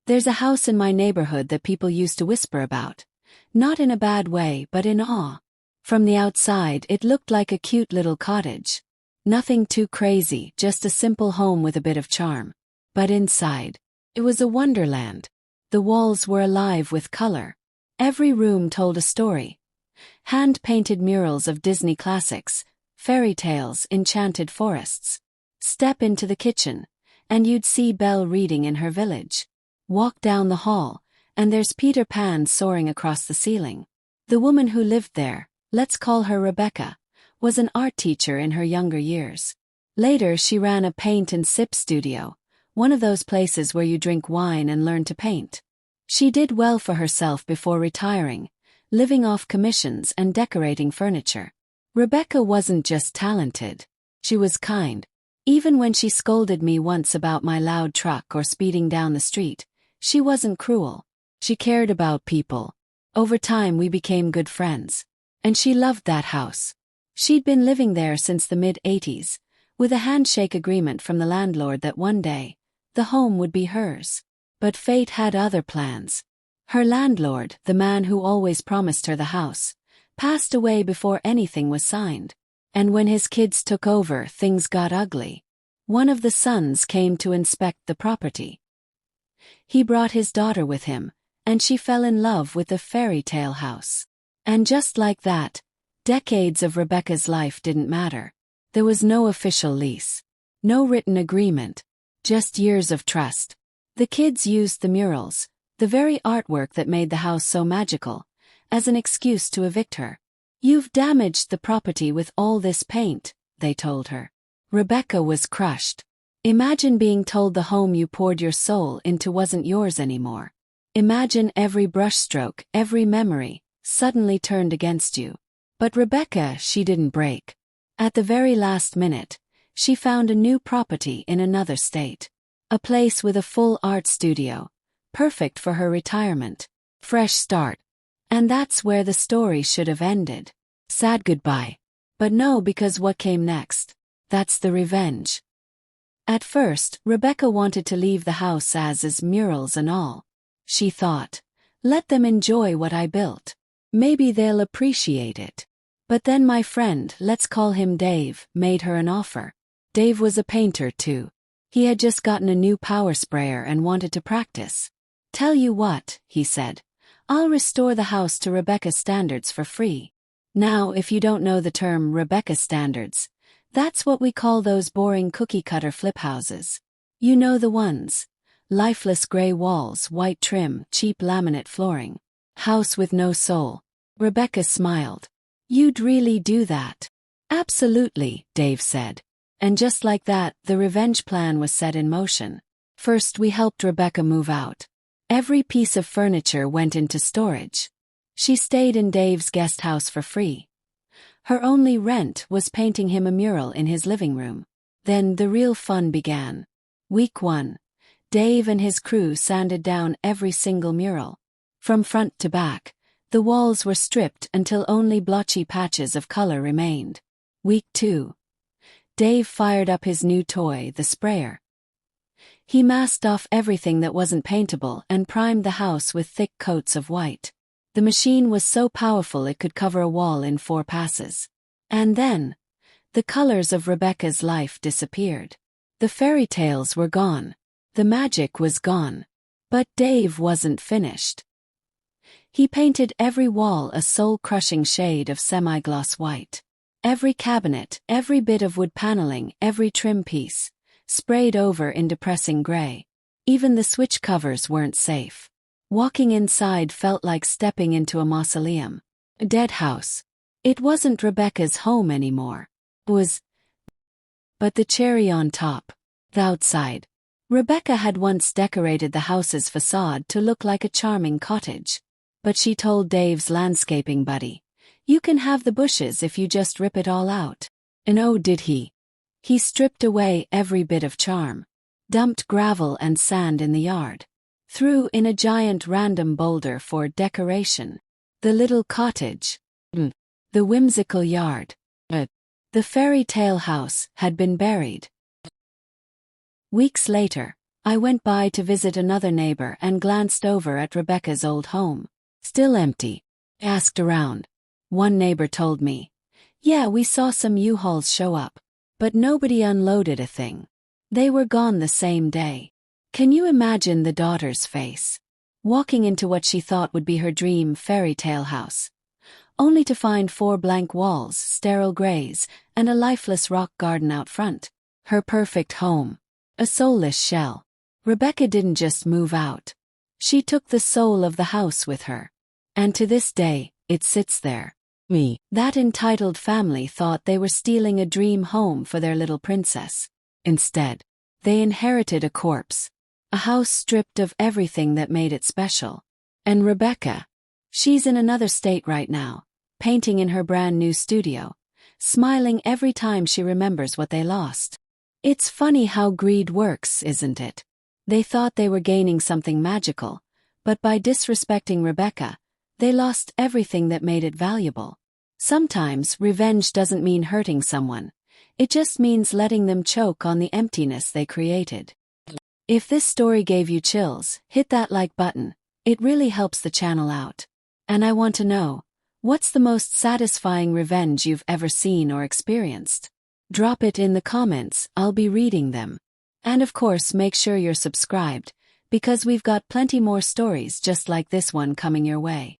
There's a house in my neighborhood that people used to whisper about. Not in a bad way, but in awe. From the outside, it looked like a cute little cottage. Nothing too crazy, just a simple home with a bit of charm. But inside, it was a wonderland. The walls were alive with color. Every room told a story. Hand-painted murals of Disney classics, fairy tales, enchanted forests. Step into the kitchen, and you'd see Belle reading in her village. Walk down the hall, and there's Peter Pan soaring across the ceiling. The woman who lived there, let's call her Rebecca, was an art teacher in her younger years. Later she ran a paint and sip studio, one of those places where you drink wine and learn to paint. She did well for herself before retiring, living off commissions and decorating furniture. Rebecca wasn't just talented, she was kind. Even when she scolded me once about my loud truck or speeding down the street, she wasn't cruel. She cared about people. Over time we became good friends. And she loved that house. She'd been living there since the mid-80s, with a handshake agreement from the landlord that one day, the home would be hers. But fate had other plans. Her landlord, the man who always promised her the house, passed away before anything was signed. And when his kids took over, things got ugly. One of the sons came to inspect the property. He brought his daughter with him, and she fell in love with the fairy tale house. And just like that, decades of Rebecca's life didn't matter. There was no official lease, no written agreement, just years of trust. The kids used the murals, the very artwork that made the house so magical, as an excuse to evict her. "You've damaged the property with all this paint," they told her. Rebecca was crushed. Imagine being told the home you poured your soul into wasn't yours anymore. Imagine every brushstroke, every memory, suddenly turned against you. But Rebecca, she didn't break. At the very last minute, she found a new property in another state. A place with a full art studio, perfect for her retirement. Fresh start. And that's where the story should have ended. Sad goodbye. But no, because what came next? That's the revenge. At first, Rebecca wanted to leave the house as is, murals and all. She thought, let them enjoy what I built. Maybe they'll appreciate it. But then my friend, let's call him Dave, made her an offer. Dave was a painter too. He had just gotten a new power sprayer and wanted to practice. "Tell you what," he said. "I'll restore the house to Rebecca standards for free." Now, if you don't know the term Rebecca standards, that's what we call those boring cookie-cutter flip houses. You know the ones. Lifeless gray walls, white trim, cheap laminate flooring. House with no soul. Rebecca smiled. "You'd really do that?" "Absolutely," Dave said. And just like that, the revenge plan was set in motion. First, we helped Rebecca move out. Every piece of furniture went into storage. She stayed in Dave's guest house for free. Her only rent was painting him a mural in his living room. Then the real fun began. Week 1. Dave and his crew sanded down every single mural. From front to back, the walls were stripped until only blotchy patches of color remained. Week 2. Dave fired up his new toy, the sprayer. He masked off everything that wasn't paintable and primed the house with thick coats of white. The machine was so powerful it could cover a wall in 4 passes. And then, the colors of Rebecca's life disappeared. The fairy tales were gone. The magic was gone. But Dave wasn't finished. He painted every wall a soul-crushing shade of semi-gloss white. Every cabinet, every bit of wood paneling, every trim piece, sprayed over in depressing gray. Even the switch covers weren't safe. Walking inside felt like stepping into a mausoleum. A dead house. It wasn't Rebecca's home anymore. It was. But the cherry on top. The outside. Rebecca had once decorated the house's facade to look like a charming cottage. But she told Dave's landscaping buddy, "You can have the bushes if you just rip it all out." And oh, did he. He stripped away every bit of charm. Dumped gravel and sand in the yard. Threw in a giant random boulder for decoration. The little cottage. The whimsical yard. The fairy tale house had been buried. Weeks later, I went by to visit another neighbor and glanced over at Rebecca's old home. Still empty. Asked around. One neighbor told me, "Yeah, we saw some U-Hauls show up, but nobody unloaded a thing. They were gone the same day." Can you imagine the daughter's face? Walking into what she thought would be her dream fairy tale house, only to find 4 blank walls, sterile grays, and a lifeless rock garden out front. Her perfect home. A soulless shell. Rebecca didn't just move out. She took the soul of the house with her. And to this day, it sits there. That entitled family thought they were stealing a dream home for their little princess. Instead, they inherited a corpse. A house stripped of everything that made it special. And Rebecca? She's in another state right now, painting in her brand new studio, smiling every time she remembers what they lost. It's funny how greed works, isn't it? They thought they were gaining something magical, but by disrespecting Rebecca, they lost everything that made it valuable. Sometimes revenge doesn't mean hurting someone. It just means letting them choke on the emptiness they created. If this story gave you chills, hit that like button. It really helps the channel out. And I want to know, what's the most satisfying revenge you've ever seen or experienced? Drop it in the comments, I'll be reading them. And of course, make sure you're subscribed, because we've got plenty more stories just like this one coming your way.